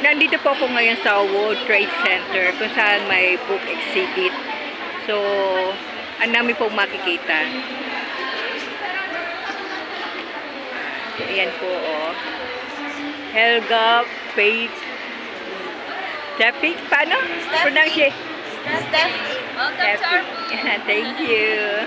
Nandito po ako ngayon sa World Trade Center kung saan may book exhibit. So, ang dami pong makikita. Ayan po, oh. Helga Faith Steffi. Paano? Pronounce it? Steffi. Welcome to our booth. Thank you.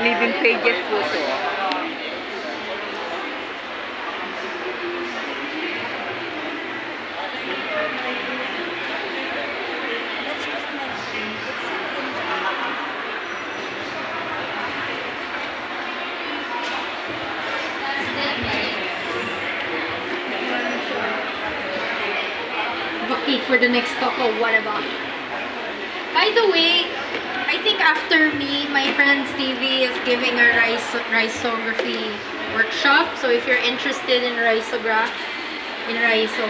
Living pages po ito. Advocate for the next talk. Oh, what about? By the way, I think after me, my friend Stevie is giving a risography workshop. So if you're interested in risograph, in riso,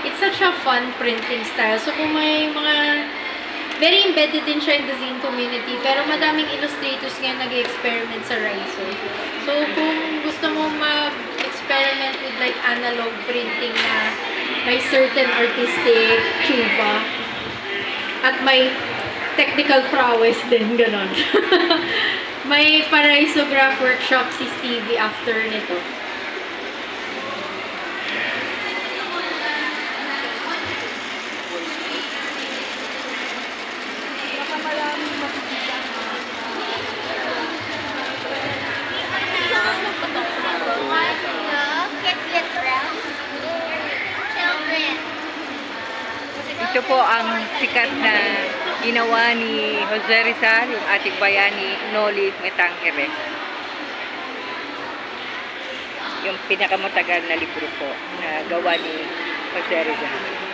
it's such a fun printing style. So kung may mga, very embedded din siya in the zine community, pero madaming illustrators ngayon nag-experiment sa riso. So kung gusto mo mag-experiment with like analog printing na may certain artistic chuva at may technical prowess din, ganon. May pa-risograph workshop si Stevie after nito. Ito po ang sikat na ginawa ni Jose Rizal, yung ating bayani Noli Me Tangere. Yung pinakamatagal na libro po na gawa ni Jose Rizal.